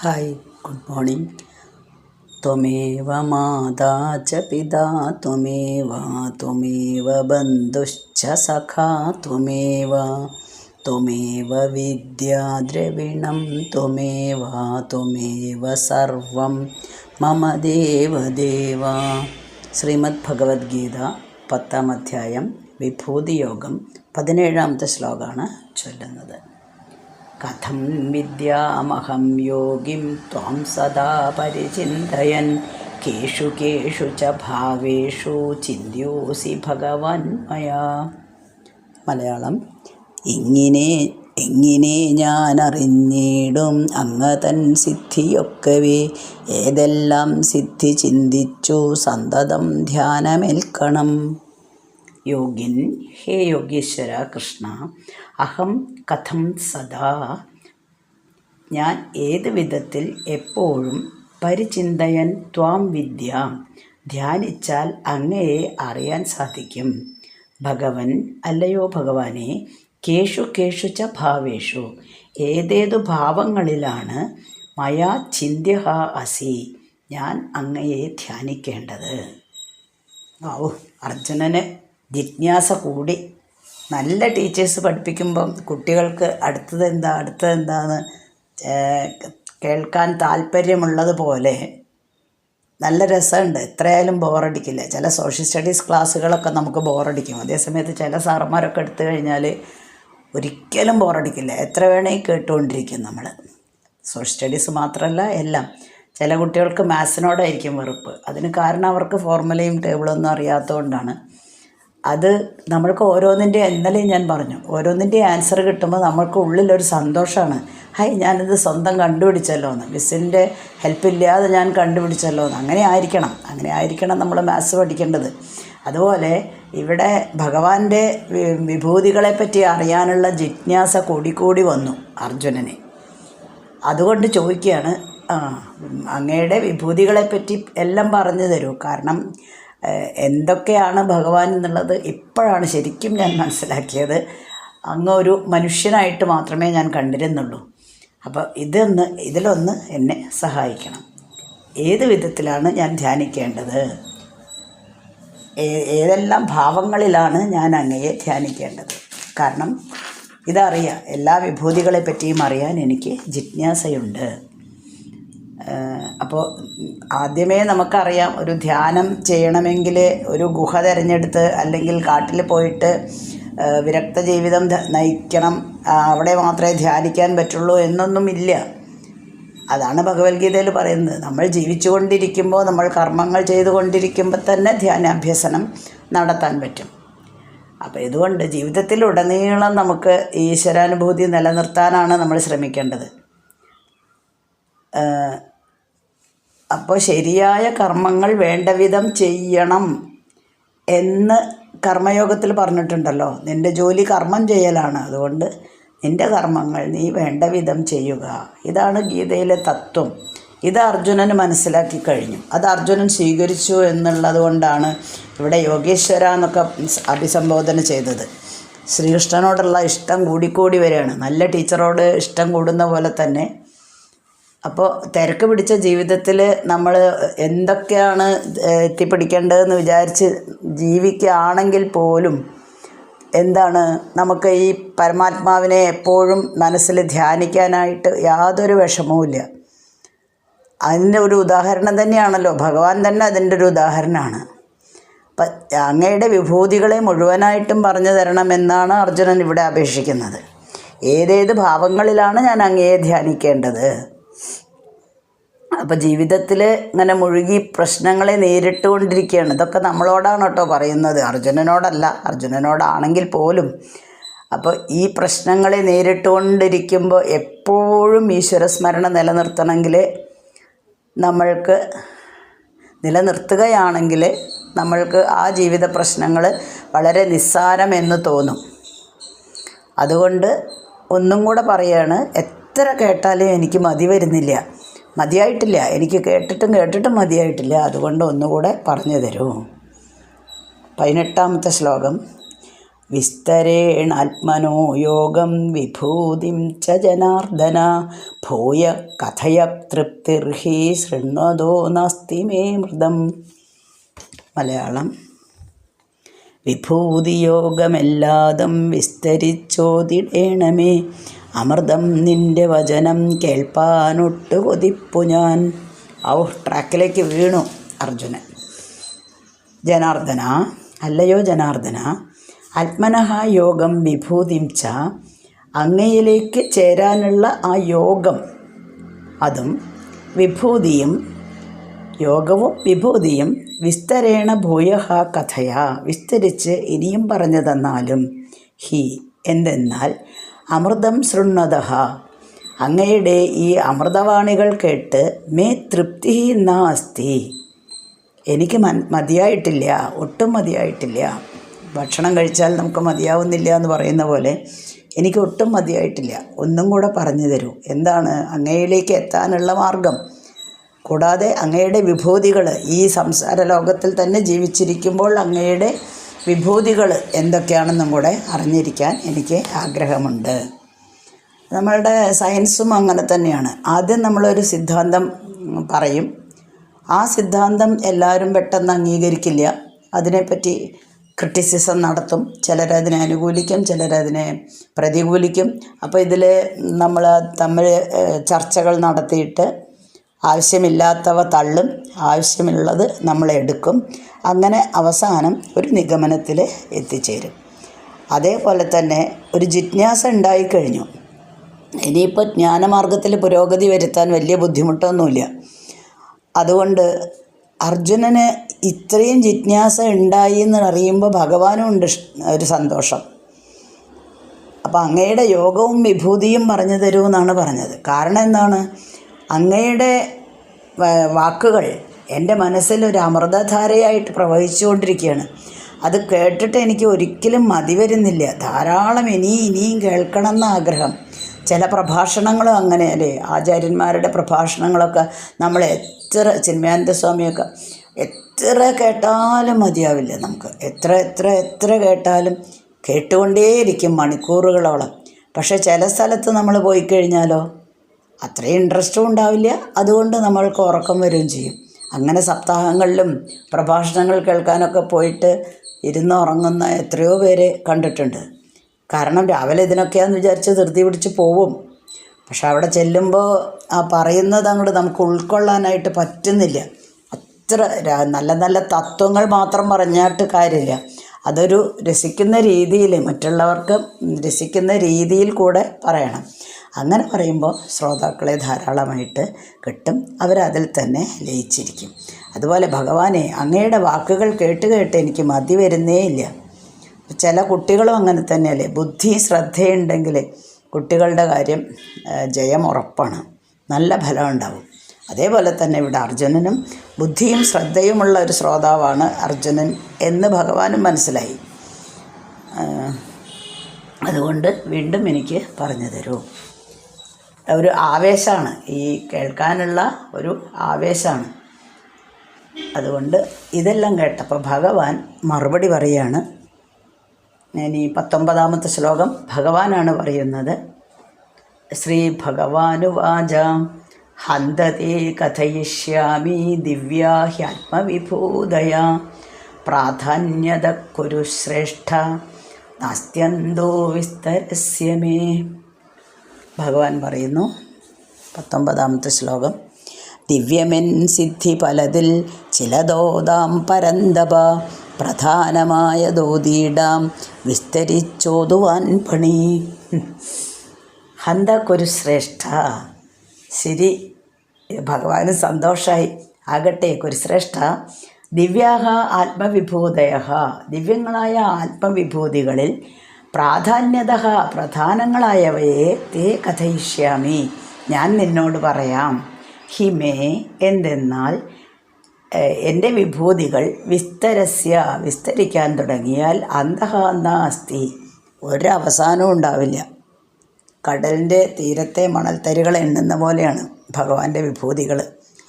Hi, good morning. ത്വമേവ മാതാ ച പിതാ ത്വമേവ ബന്ധുശ്ച സഖാ ത്വമേവ വിദ്യാ ദ്രവിണം ത്വമേവ സർവം മമ ദേവദേവ. ശ്രീമദ് ഭഗവത്ഗീത 10-ാം അധ്യായം വിഭൂതിയോഗം 17-ാമത്തെ ശ്ലോകമാണ് ചൊല്ലുന്നത്. കഥം വിദ്യാമഹം യോഗിം ത്വാം സദാ പരിചിന്തയൻ കേഷു കേഷു ച ഭാവേഷു ചിന്ത്യോസി ഭഗവാൻ മയാ. മലയാളം: എങ്ങിനെ ഞാൻ അറിഞ്ഞിടും അങ്ങതൻ സിദ്ധിയൊക്കവേ, ഏതെല്ലാം സിദ്ധി ചിന്തിച്ചു സന്തതം ധ്യാനമേൽക്കണം. യോഗിൻ: ഹേ യോഗീശ്വര കൃഷ്ണ, അഹം കഥം സദാ, ഞാൻ ഏത് വിധത്തിൽ എപ്പോഴും, പരിചിന്തയൻ ത്വാം വിദ്യ, ധ്യാനിച്ചാൽ അങ്ങയെ അറിയാൻ സാധിക്കും. ഭഗവൻ, അല്ലയോ ഭഗവാനെ, കേഷു കേഷു ച ഭാവേഷു, ഏതേതു ഭാവങ്ങളിലാണ്, മയാ ചിന്ത്യഃ അസി, ഞാൻ അങ്ങയെ ധ്യാനിക്കേണ്ടത്. അർജുനന് ജിജ്ഞാസ കൂടി. നല്ല ടീച്ചേഴ്സ് പഠിപ്പിക്കുമ്പം കുട്ടികൾക്ക് അടുത്തതെന്താന്ന് കേൾക്കാൻ താല്പര്യമുള്ളതുപോലെ നല്ല രസമുണ്ട്. എത്രയായാലും ബോറടിക്കില്ല. ചില സോഷ്യൽ സ്റ്റഡീസ് ക്ലാസ്സുകളൊക്കെ നമുക്ക് ബോറടിക്കും. അതേസമയത്ത് ചില സാറന്മാരൊക്കെ എടുത്തു കഴിഞ്ഞാൽ ഒരിക്കലും ബോറടിക്കില്ല. എത്ര വേണമെങ്കിൽ കേട്ടുകൊണ്ടിരിക്കും നമ്മൾ. സോഷ്യൽ സ്റ്റഡീസ് മാത്രമല്ല, എല്ലാം. ചില കുട്ടികൾക്ക് മാത്സിനോടായിരിക്കും വെറുപ്പ്. അതിന് കാരണം അവർക്ക് ഫോർമുലയും ടേബിളൊന്നും അറിയാത്തതുകൊണ്ടാണ്. അത് നമ്മൾക്ക് ഇന്നലെയും ഞാൻ പറഞ്ഞു, ഓരോന്നിൻ്റെ ആൻസർ കിട്ടുമ്പോൾ നമ്മൾക്ക് ഉള്ളിലൊരു സന്തോഷമാണ്. ഞാനിത് സ്വന്തം കണ്ടുപിടിച്ചല്ലോ എന്ന്, മിസ്സിൻ്റെ ഹെൽപ്പില്ലാതെ ഞാൻ കണ്ടുപിടിച്ചല്ലോ എന്ന്. അങ്ങനെ ആയിരിക്കണം നമ്മൾ മാത്സ് പഠിക്കേണ്ടത്. അതുപോലെ ഇവിടെ ഭഗവാന്റെ വിഭൂതികളെപ്പറ്റി അറിയാനുള്ള ജിജ്ഞാസ കൂടിക്കൂടി വന്നു അർജുനന്. അതുകൊണ്ട് ചോദിക്കുകയാണ്, അങ്ങയുടെ വിഭൂതികളെപ്പറ്റി എല്ലാം പറഞ്ഞു തരൂ. കാരണം എന്തൊക്കെയാണ് ഭഗവാൻ എന്നുള്ളത് ഇപ്പോഴാണ് ശരിക്കും ഞാൻ മനസ്സിലാക്കിയത്. അങ്ങ് ഒരു മനുഷ്യനായിട്ട് മാത്രമേ ഞാൻ കണ്ടിരുന്നുള്ളൂ. അപ്പോൾ ഇതിലൊന്ന് എന്നെ സഹായിക്കണം. ഏത് വിധത്തിലാണ് ഞാൻ ധ്യാനിക്കേണ്ടത്? ഏതെല്ലാം ഭാവങ്ങളിലാണ് ഞാൻ അങ്ങയെ ധ്യാനിക്കേണ്ടത്? കാരണം ഇതറിയാം, എല്ലാ വിഭൂതികളെ പറ്റിയും അറിയാൻ എനിക്ക് ജിജ്ഞാസയുണ്ട്. അപ്പോൾ ആദ്യമേ നമുക്കറിയാം, ഒരു ധ്യാനം ചെയ്യണമെങ്കിൽ ഒരു ഗുഹ തിരഞ്ഞെടുത്ത് അല്ലെങ്കിൽ കാട്ടിൽ പോയിട്ട് വിരക്ത ജീവിതം നയിക്കണം, അവിടെ മാത്രമേ ധ്യാനിക്കാൻ പറ്റുള്ളൂ എന്നൊന്നുമില്ല. അതാണ് ഭഗവത്ഗീതയിൽ പറയുന്നത്. നമ്മൾ ജീവിച്ചു കൊണ്ടിരിക്കുമ്പോൾ, നമ്മൾ കർമ്മങ്ങൾ ചെയ്തുകൊണ്ടിരിക്കുമ്പോൾ തന്നെ ധ്യാനാഭ്യസനം നടത്താൻ പറ്റും. അപ്പോൾ ഇതുകൊണ്ട് ജീവിതത്തിലുടനീളം നമുക്ക് ഈശ്വരാനുഭൂതി നിലനിർത്താനാണ് നമ്മൾ ശ്രമിക്കേണ്ടത്. അപ്പോൾ ശരിയായ കർമ്മങ്ങൾ വേണ്ട വിധം ചെയ്യണം എന്ന് കർമ്മയോഗത്തിൽ പറഞ്ഞിട്ടുണ്ടല്ലോ. നിൻ്റെ ജോലി കർമ്മം ചെയ്യലാണ്, അതുകൊണ്ട് നിൻ്റെ കർമ്മങ്ങൾ നീ വേണ്ട വിധം ചെയ്യുക. ഇതാണ് ഗീതയിലെ തത്വം. ഇത് അർജുനന് മനസ്സിലാക്കി കഴിഞ്ഞു. അത് അർജുനൻ സ്വീകരിച്ചു എന്നുള്ളത് കൊണ്ടാണ് ഇവിടെ യോഗീശ്വര എന്നൊക്കെ അഭിസംബോധന ചെയ്തത്. ശ്രീകൃഷ്ണനോടുള്ള ഇഷ്ടം കൂടിക്കൂടി വരികയാണ്. നല്ല ടീച്ചറോട് ഇഷ്ടം കൂടുന്ന പോലെ തന്നെ. അപ്പോൾ തിരക്ക് പിടിച്ച ജീവിതത്തിൽ നമ്മൾ എന്തൊക്കെയാണ് എത്തിപ്പിടിക്കേണ്ടതെന്ന് വിചാരിച്ച് ജീവിക്കുകയാണെങ്കിൽ പോലും നമുക്ക് ഈ പരമാത്മാവിനെ എപ്പോഴും മനസ്സിൽ ധ്യാനിക്കാനായിട്ട് യാതൊരു വിഷമവുമില്ല. അതിൻ്റെ ഒരു ഉദാഹരണം തന്നെയാണല്ലോ ഭഗവാൻ തന്നെ. അതിൻ്റെ ഒരു ഉദാഹരണമാണ്. അപ്പം അങ്ങയുടെ വിഭൂതികളെ മുഴുവനായിട്ടും പറഞ്ഞു തരണമെന്നാണ് അർജുനൻ ഇവിടെ അപേക്ഷിക്കുന്നത്. ഏതേത് ഭാവങ്ങളിലാണ് ഞാൻ അങ്ങയെ ധ്യാനിക്കേണ്ടത്? അപ്പോൾ ജീവിതത്തിൽ ഇങ്ങനെ മുഴുകി പ്രശ്നങ്ങളെ നേരിട്ടുകൊണ്ടിരിക്കുകയാണ്. ഇതൊക്കെ നമ്മളോടാണ് കേട്ടോ പറയുന്നത്, അർജുനനോടല്ല. അർജുനനോടാണെങ്കിൽ പോലും. അപ്പോൾ ഈ പ്രശ്നങ്ങളെ നേരിട്ടുകൊണ്ടിരിക്കുമ്പോൾ എപ്പോഴും ഈശ്വരസ്മരണ നിലനിർത്തുകയാണെങ്കിൽ നമ്മൾക്ക് ആ ജീവിത പ്രശ്നങ്ങൾ വളരെ നിസ്സാരമെന്ന് തോന്നും. അതുകൊണ്ട് ഒന്നും കൂടെ പറയുകയാണ്, എത്ര കേട്ടാലും എനിക്ക് മതിയായിട്ടില്ല. എനിക്ക് കേട്ടിട്ടും മതിയായിട്ടില്ല. അതുകൊണ്ട് ഒന്നുകൂടെ പറഞ്ഞു തരൂ. 18-ാമത്തെ ശ്ലോകം. വിസ്തരേണാത്മനോ യോഗം വിഭൂതിം ച ജനാർദ്ദന ഭൂയ കഥയ തൃപ്തിർഹി ശൃണ്വതോ നാസ്തി മേ മൃതം. മലയാളം. വിഭൂതിയോഗമെല്ലാതും വിസ്തരിച്ചോതിടേണമേ, അമൃതം നിന്റെ വചനം കേൾപ്പാനൊട്ടു കൊതിപ്പു ഞാൻ. ട്രാക്കിലേക്ക് വീണു അർജുനൻ. ജനാർദ്ദന, അല്ലയോ ജനാർദ്ദന, ആത്മനഃ യോഗം വിഭൂതിം ച, അങ്ങയിലേക്ക് ചേരാനുള്ള ആ യോഗം, അതും വിഭൂതിയും, യോഗവും വിഭൂതിയും വിസ്തരേണ ഭൂയഃ കഥയ, വിസ്തരിച്ച് ഇനിയും പറഞ്ഞു തന്നാലും, ഹി എന്തെന്നാൽ, അമൃതം ശൃണ്വതഃ, അങ്ങയുടെ ഈ അമൃതവാണികൾ കേട്ട് മേ തൃപ്തി നാസ്തി, എനിക്ക് മതിയായിട്ടില്ല, ഒട്ടും മതിയായിട്ടില്ല. ഭക്ഷണം കഴിച്ചാൽ നമുക്ക് മതിയാവുന്നില്ല എന്ന് പറയുന്ന പോലെ എനിക്ക് ഒട്ടും മതിയായിട്ടില്ല. ഒന്നും കൂടെ പറഞ്ഞു തരൂ, എന്താണ് അങ്ങയിലേക്ക് എത്താനുള്ള മാർഗം? കൂടാതെ അങ്ങയുടെ വിഭൂതികൾ, ഈ സംസാര ലോകത്തിൽ തന്നെ ജീവിച്ചിരിക്കുമ്പോൾ അങ്ങയുടെ വിഭൂതികൾ എന്തൊക്കെയാണെന്നും കൂടെ അറിഞ്ഞിരിക്കാൻ എനിക്ക് ആഗ്രഹമുണ്ട്. നമ്മളുടെ സയൻസും അങ്ങനെ തന്നെയാണ്. ആദ്യം നമ്മളൊരു സിദ്ധാന്തം പറയും. ആ സിദ്ധാന്തം എല്ലാവരും പെട്ടെന്ന് അംഗീകരിക്കില്ല. അതിനെപ്പറ്റി ക്രിറ്റിസിസം നടത്തും. ചിലരതിനെ അനുകൂലിക്കും, ചിലരതിനെ പ്രതികൂലിക്കും. അപ്പോൾ ഇതിൽ നമ്മൾ തമ്മിൽ ചർച്ചകൾ നടത്തിയിട്ട് ആവശ്യമില്ലാത്തവ തള്ളും, ആവശ്യമുള്ളത് നമ്മളെടുക്കും. അങ്ങനെ അവസാനം ഒരു നിഗമനത്തിൽ എത്തിച്ചേരും. അതേപോലെ തന്നെ ഒരു ജിജ്ഞാസ ഉണ്ടായിക്കഴിഞ്ഞു. ഇനിയിപ്പോൾ ജ്ഞാനമാർഗത്തിൽ പുരോഗതി വരുത്താൻ വലിയ ബുദ്ധിമുട്ടൊന്നുമില്ല. അതുകൊണ്ട് അർജുനന് ഇത്രയും ജിജ്ഞാസ ഉണ്ടായി എന്ന് അറിയുമ്പോൾ ഭഗവാനും ഉണ്ട് ഒരു സന്തോഷം. അപ്പോൾ അങ്ങയുടെ യോഗവും വിഭൂതിയും പറഞ്ഞു തരൂ എന്നാണ് പറഞ്ഞത്. കാരണം എന്താണ്? അങ്ങയുടെ വാക്കുകൾ എൻ്റെ മനസ്സിൽ ഒരു അമൃതധാരയായിട്ട് പ്രവഹിച്ചുകൊണ്ടിരിക്കുകയാണ്. അത് കേട്ടിട്ട് എനിക്ക് ഒരിക്കലും മതി വരുന്നില്ല. ധാരാളം ഇനിയും കേൾക്കണം എന്ന ആഗ്രഹം. ചില പ്രഭാഷണങ്ങളും അങ്ങനെ അല്ലേ, ആചാര്യന്മാരുടെ പ്രഭാഷണങ്ങളൊക്കെ നമ്മൾ എത്ര, ചിന്മയാനന്ദ സ്വാമിയൊക്കെ എത്ര കേട്ടാലും മതിയാവില്ല നമുക്ക്. എത്ര കേട്ടാലും കേട്ടുകൊണ്ടേയിരിക്കും മണിക്കൂറുകളോളം. പക്ഷേ ചില സ്ഥലത്ത് നമ്മൾ പോയി കഴിഞ്ഞാലോ അത്രയും ഇൻട്രസ്റ്റും ഉണ്ടാവില്ല. അതുകൊണ്ട് നമ്മൾക്ക് ഉറക്കം വരികയും ചെയ്യും. അങ്ങനെ സപ്താഹങ്ങളിലും പ്രഭാഷണങ്ങൾ കേൾക്കാനൊക്കെ പോയിട്ട് ഇരുന്ന് ഉറങ്ങുന്ന എത്രയോ പേരെ കണ്ടിട്ടുണ്ട്. കാരണം രാവിലെ ഇതിനൊക്കെയാണെന്ന് വിചാരിച്ച് ധൃതി പിടിച്ച് പോവും. പക്ഷെ അവിടെ ചെല്ലുമ്പോൾ ആ പറയുന്നത് അങ്ങോട്ട് നമുക്ക് ഉൾക്കൊള്ളാനായിട്ട് പറ്റുന്നില്ല. അത്ര നല്ല നല്ല തത്വങ്ങൾ മാത്രം പറഞ്ഞിട്ട് കാര്യമില്ല. അതൊരു രസിക്കുന്ന രീതിയിൽ, മറ്റുള്ളവർക്ക് രസിക്കുന്ന രീതിയിൽ കൂടെ പറയണം. അങ്ങനെ പറയുമ്പോൾ ശ്രോതാക്കളെ ധാരാളമായിട്ട് കിട്ടും. അവരതിൽ തന്നെ ലയിച്ചിരിക്കും. അതുപോലെ ഭഗവാനെ, അങ്ങയുടെ വാക്കുകൾ കേട്ട് എനിക്ക് മതി വരുന്നേ ഇല്ല. ചില കുട്ടികളും അങ്ങനെ തന്നെയല്ലേ, ബുദ്ധി ശ്രദ്ധയുണ്ടെങ്കിൽ കുട്ടികളുടെ കാര്യം ജയം ഉറപ്പാണ്, നല്ല ഫലം ഉണ്ടാവും. അതേപോലെ തന്നെ ഇവിടെ അർജുനനും ബുദ്ധിയും ശ്രദ്ധയുമുള്ള ഒരു ശ്രോതാവാണ് അർജുനൻ എന്ന് ഭഗവാനും മനസ്സിലായി. അതുകൊണ്ട് വീണ്ടും എനിക്ക് പറഞ്ഞു തരൂ. ഒരു ആവേശമാണ്, ഈ കേൾക്കാനുള്ള ഒരു ആവേശമാണ്. അതുകൊണ്ട് ഇതെല്ലാം കേട്ടപ്പോൾ ഭഗവാൻ മറുപടി പറയുകയാണ്. ഇനി 19ാമത്തെ ശ്ലോകം ഭഗവാനാണ് പറയുന്നത്. ശ്രീ ഭഗവാനുവാച ഹന്തതേ കഥയിഷ്യാമി ദിവ്യാ ഹ്യാത്മവിഭൂതയാ പ്രാധാന്യത കുരു ശ്രേഷ്ഠ നാസ്ത്യന്തോ വിസ്തരസ്യ മേ. ഭഗവാൻ പറയുന്നു 19ാമത്തെ ശ്ലോകം. ദിവ്യമെൻ സിദ്ധി പലതിൽ ചിലതോതാം പരന്തപ പ്രധാനമായ ദോതീടാം വിസ്തരിച്ചോതുവാൻ പണി. ഹന്ത കുരു ശ്രേഷ്ഠ. ശരി, ഭഗവാന് സന്തോഷമായി. ആകട്ടെ കുരുശ്രേഷ്ഠ. ദിവ്യാഹ ആത്മവിഭൂതയ, ദിവ്യങ്ങളായ ആത്മവിഭൂതികളിൽ പ്രാധാന്യത, പ്രധാനങ്ങളായവയെ തേ കഥയിഷ്യാമി, ഞാൻ നിന്നോട് പറയാം. ഹിമേ എന്തെന്നാൽ എൻ്റെ വിഭൂതികൾ വിസ്തരിക്കാൻ തുടങ്ങിയാൽ അന്തഃ നാസ്തി, ഒരവസാനവും ഉണ്ടാവില്ല. കടലിൻ്റെ തീരത്തെ മണൽത്തരികൾ എണ്ണുന്ന പോലെയാണ് ഭഗവാന്റെ വിഭൂതികൾ.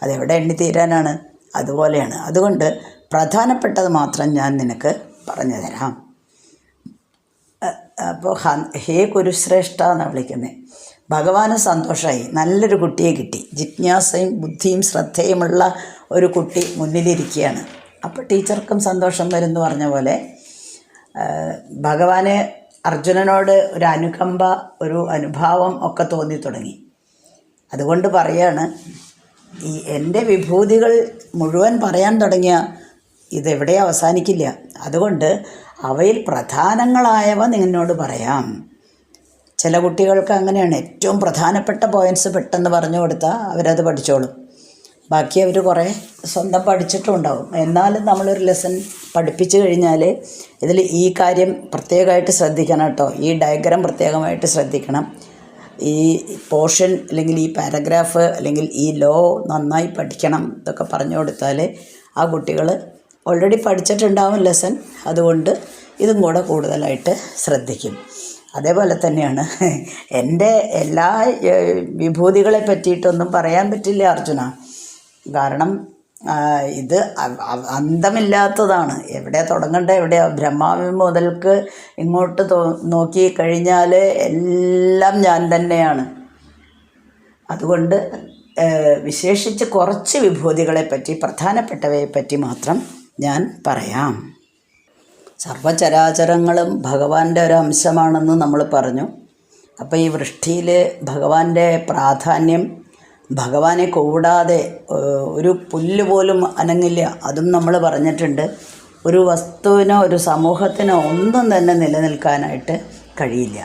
അതെവിടെ എണ്ണി തീരാനാണ്? അതുപോലെയാണ്. അതുകൊണ്ട് പ്രധാനപ്പെട്ടത് മാത്രം ഞാൻ നിനക്ക് പറഞ്ഞു തരാം. അപ്പോൾ ഹേ കുരുശ്രേഷ്ഠ എന്നാണ് വിളിക്കുന്നത്. ഭഗവാന് സന്തോഷമായി, നല്ലൊരു കുട്ടിയെ കിട്ടി, ജിജ്ഞാസയും ബുദ്ധിയും ശ്രദ്ധയുമുള്ള ഒരു കുട്ടി മുന്നിലിരിക്കുകയാണ്. അപ്പോൾ ടീച്ചർക്കും സന്തോഷം വരുമെന്ന് പറഞ്ഞ പോലെ ഭഗവാന് അർജുനനോട് ഒരു അനുകമ്പ, ഒരു അനുഭാവം ഒക്കെ തോന്നി തുടങ്ങി. അതുകൊണ്ട് പറയാണ്, ഈ എൻ്റെ വിഭൂതികൾ മുഴുവൻ പറയാൻ തുടങ്ങിയ ഇതെവിടെ അവസാനിക്കില്ല. അതുകൊണ്ട് അവയിൽ പ്രധാനങ്ങളായവ നിന്നോട് പറയാം. ചില കുട്ടികൾക്ക് അങ്ങനെയാണ്, ഏറ്റവും പ്രധാനപ്പെട്ട പോയിൻറ്റ്സ് പെട്ടെന്ന് പറഞ്ഞു കൊടുത്താൽ അവരത് പഠിച്ചോളും. ബാക്കി അവർ കുറേ സ്വന്തം പഠിച്ചിട്ടുണ്ടാവും. എന്നാലും നമ്മളൊരു ലെസൺ പഠിപ്പിച്ചു കഴിഞ്ഞാൽ ഇതിൽ ഈ കാര്യം പ്രത്യേകമായിട്ട് ശ്രദ്ധിക്കണം കേട്ടോ, ഈ ഡയഗ്രാം പ്രത്യേകമായിട്ട് ശ്രദ്ധിക്കണം, ഈ പോർഷൻ അല്ലെങ്കിൽ ഈ പാരഗ്രാഫ് അല്ലെങ്കിൽ ഈ ലോ നന്നായി പഠിക്കണം, ഇതൊക്കെ പറഞ്ഞു കൊടുത്താൽ ആ കുട്ടികൾ ഓൾറെഡി പഠിച്ചിട്ടുണ്ടാവും ലെസൺ. അതുകൊണ്ട് ഇതും കൂടെ കൂടുതലായിട്ട് ശ്രദ്ധിക്കും. അതേപോലെ തന്നെയാണ് എൻ്റെ എല്ലാ വിഭൂതികളെ പറ്റിയിട്ടൊന്നും പറയാൻ പറ്റില്ല അർജുന. കാരണം ഇത് അന്തമില്ലാത്തതാണ്. എവിടെ തുടങ്ങേണ്ട, എവിടെ ബ്രഹ്മാവ് മുതൽക്ക് ഇങ്ങോട്ട് നോക്കി കഴിഞ്ഞാൽ എല്ലാം ഞാൻ തന്നെയാണ്. അതുകൊണ്ട് വിശേഷിച്ച് കുറച്ച് വിഭൂതികളെപ്പറ്റി, പ്രധാനപ്പെട്ടവയെപ്പറ്റി മാത്രം ഞാൻ പറയാം. സർവചരാചരങ്ങളും ഭഗവാന്റെ ഒരു അംശമാണെന്ന് നമ്മൾ പറഞ്ഞു. അപ്പോൾ ഈ വൃഷ്ടിയിൽ ഭഗവാന്റെ പ്രാധാന്യം, ഭഗവാനെ കൂടാതെ ഒരു പുല്ല് പോലും അനങ്ങില്ല, അതും നമ്മൾ പറഞ്ഞിട്ടുണ്ട്. ഒരു വസ്തുവിനോ ഒരു സമൂഹത്തിനോ ഒന്നും തന്നെ നിലനിൽക്കാനായിട്ട് കഴിയില്ല.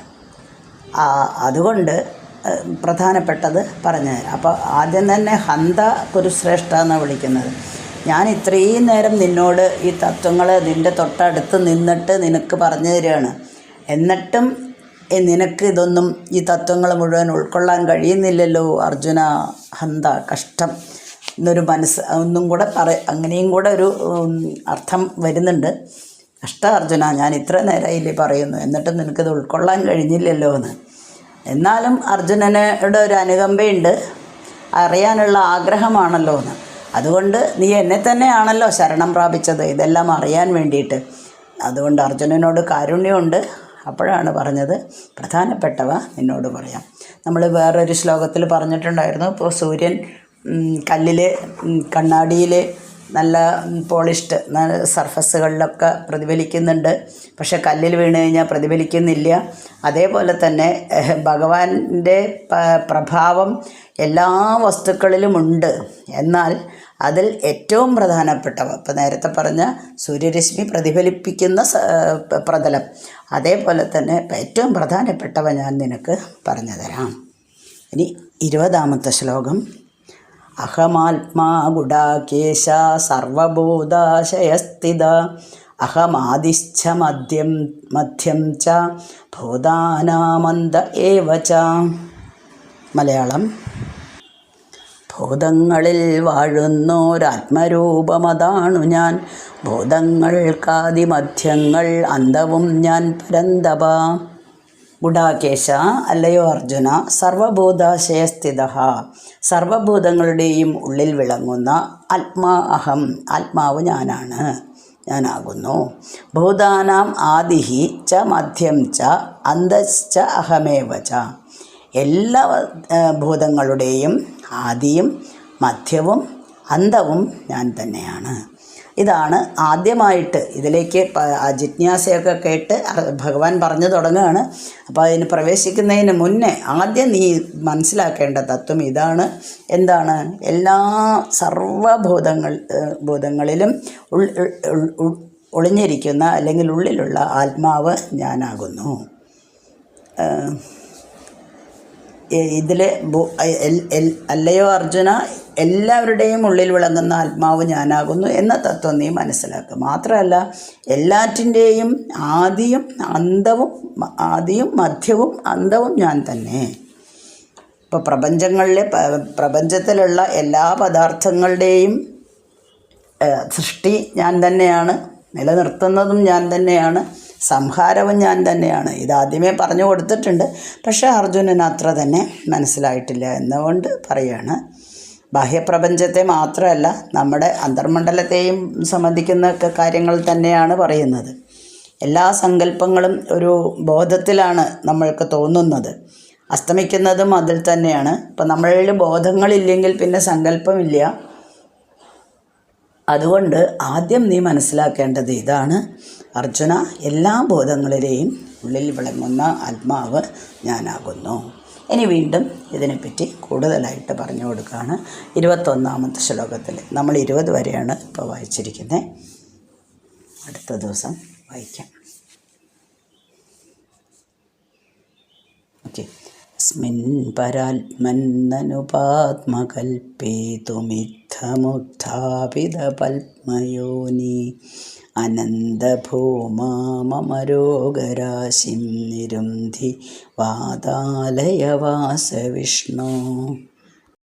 അതുകൊണ്ട് പ്രധാനപ്പെട്ടത് പറഞ്ഞു. അപ്പോൾ ആദ്യം തന്നെ ഹന്ത കുരുശ്രേഷ്ഠ എന്നാണ് വിളിക്കുന്നത്. ഞാൻ ഇത്രയും നേരം നിന്നോട് ഈ തത്വങ്ങൾ നിൻ്റെ തൊട്ടടുത്ത് നിന്നിട്ട് നിനക്ക് പറഞ്ഞു തരികയാണ്. എന്നിട്ടും നിനക്ക് ഇതൊന്നും, ഈ തത്വങ്ങൾ മുഴുവൻ ഉൾക്കൊള്ളാൻ കഴിയുന്നില്ലല്ലോ അർജുന. ഹന്ത, കഷ്ടം എന്നൊരു ഒന്നും കൂടെ അങ്ങനെയും കൂടെ ഒരു അർത്ഥം വരുന്നുണ്ട്. കഷ്ട അർജുന, ഞാൻ ഇത്ര നേരമായില്ലേ പറയുന്നു, എന്നിട്ടും നിനക്കിത് ഉൾക്കൊള്ളാൻ കഴിഞ്ഞില്ലല്ലോ എന്ന്. എന്നാലും അർജുനനോട് ഒരു അനുകമ്പയുണ്ട്, അറിയാനുള്ള ആഗ്രഹമാണല്ലോ എന്ന്. അതുകൊണ്ട് നീ എന്നെ തന്നെയാണല്ലോ ശരണം പ്രാപിച്ചത്, ഇതെല്ലാം അറിയാൻ വേണ്ടിയിട്ട്. അതുകൊണ്ട് അർജുനനോട് കാരുണ്യമുണ്ട്. അപ്പോഴാണ് പറഞ്ഞത് പ്രധാനപ്പെട്ടവ നിന്നോട് പറയാം. നമ്മൾ വേറൊരു ശ്ലോകത്തിൽ പറഞ്ഞിട്ടുണ്ടായിരുന്നു, ഇപ്പോൾ സൂര്യൻ കല്ലിൽ, കണ്ണാടിയിൽ നല്ല പോളിഷ്ഡ് സർഫസുകളിലൊക്കെ പ്രതിഫലിക്കുന്നുണ്ട്, പക്ഷെ കല്ലിൽ വീണ് കഴിഞ്ഞാൽ പ്രതിഫലിക്കുന്നില്ല. അതേപോലെ തന്നെ ഭഗവാന്റെ പ്രഭാവം എല്ലാ വസ്തുക്കളിലുമുണ്ട്. എന്നാൽ അതിൽ ഏറ്റവും പ്രധാനപ്പെട്ടവ, ഇപ്പോൾ നേരത്തെ പറഞ്ഞ സൂര്യരശ്മി പ്രതിഫലിപ്പിക്കുന്ന പ്രതലം, അതേപോലെ തന്നെ ഏറ്റവും പ്രധാനപ്പെട്ടവ ഞാൻ നിനക്ക് പറഞ്ഞു തരാം. ഇനി 20ാമത്തെ ശ്ലോകം. അഹമാത്മാ ഗുഡാകേശ സർവഭൂതാശയസ്ഥിത അഹമാദിശ്ച മധ്യം ച ഭൂതാനാമന്ത ഏവ ച. മലയാളം. ഭൂതങ്ങളിൽ വാഴുന്നോരാത്മരൂപമതാണു ഞാൻ, ഭൂതങ്ങൾക്കാദിമധ്യങ്ങൾ അന്തവും ഞാൻ പരന്തപ. ഗുഡാകേശ, അല്ലയോ അർജുന, സർവഭൂതാശയസ്ഥിത, സർവഭൂതങ്ങളുടെയും ഉള്ളിൽ വിളങ്ങുന്ന ആത്മാ അഹം, ആത്മാവ് ഞാനാകുന്നു. ഭൂതാനാം ആദിഹി ച മധ്യം ച അന്തശ്ച അഹമേവ ച. എല്ലാ ഭൂതങ്ങളുടെയും ആദിയും മധ്യവും അന്തവും ഞാൻ തന്നെയാണ്. ഇതാണ് ആദ്യമായിട്ട് ഇതിലേക്ക് ജിജ്ഞാസയൊക്കെ കേട്ട് ഭഗവാൻ പറഞ്ഞു തുടങ്ങുകയാണ്. അപ്പോൾ അതിന് പ്രവേശിക്കുന്നതിന് മുന്നേ ആദ്യം നീ മനസ്സിലാക്കേണ്ട തത്വം ഇതാണ്. എന്താണ്? എല്ലാ ഭൂതങ്ങളിലും ഒളിഞ്ഞിരിക്കുന്ന അല്ലെങ്കിൽ ഉള്ളിലുള്ള ആത്മാവ് ഞാനാകുന്നു. ഇതിൽ അല്ലയോ അർജുന, എല്ലാവരുടെയും ഉള്ളിൽ വിളങ്ങുന്ന ആത്മാവ് ഞാനാകുന്നു എന്ന തത്വം നീ മനസ്സിലാക്കുക. മാത്രമല്ല എല്ലാറ്റിൻ്റെയും ആദിയും മധ്യവും അന്തവും ഞാൻ തന്നെ. ഇപ്പോൾ പ്രപഞ്ചത്തിലുള്ള എല്ലാ പദാർത്ഥങ്ങളുടെയും സൃഷ്ടി ഞാൻ തന്നെയാണ്, നിലനിർത്തുന്നതും ഞാൻ തന്നെയാണ്, സംഹാരവും ഞാൻ തന്നെയാണ്. ഇതാദ്യമേ പറഞ്ഞു കൊടുത്തിട്ടുണ്ട്. പക്ഷേ അർജുനൻ അത്ര തന്നെ മനസ്സിലായിട്ടില്ല എന്നുകൊണ്ട് പറയുകയാണ്. ബാഹ്യപ്രപഞ്ചത്തെ മാത്രമല്ല, നമ്മുടെ അന്തർമണ്ഡലത്തെയും സംബന്ധിക്കുന്ന കാര്യങ്ങൾ തന്നെയാണ് പറയുന്നത്. എല്ലാ സങ്കല്പങ്ങളും ഒരു ബോധത്തിലാണ് നമ്മൾക്ക് തോന്നുന്നത്. അസ്തമിക്കുന്നതും അതിൽ തന്നെയാണ്. ഇപ്പം നമ്മളിൽ ബോധങ്ങളില്ലെങ്കിൽ പിന്നെ സങ്കല്പമില്ല. അതുകൊണ്ട് ആദ്യം നീ മനസ്സിലാക്കേണ്ടത് ഇതാണ്, അർജുന, എല്ലാ ബോധങ്ങളിലെയും ഉള്ളിൽ വിളങ്ങുന്ന ആത്മാവ് ഞാനാകുന്നു. ഇനി വീണ്ടും ഇതിനെപ്പറ്റി കൂടുതലായിട്ട് പറഞ്ഞു കൊടുക്കുകയാണ് 21ാമത്തെ ശ്ലോകത്തിൽ. നമ്മൾ 20 വരെയാണ് ഇപ്പോൾ വായിച്ചിരിക്കുന്നത്. അടുത്ത ദിവസം വായിക്കാം. ഓക്കെ. സ്മിൻ പരാത്മന്നനുപാത്മകൽപ്പേതുമിത്തമുത്ഥാപിത പത്മയോനി അനന്തഭൂമാമരോഗരാശിം നിരുന്ധി വാതാലയവാസ വിഷ്ണു.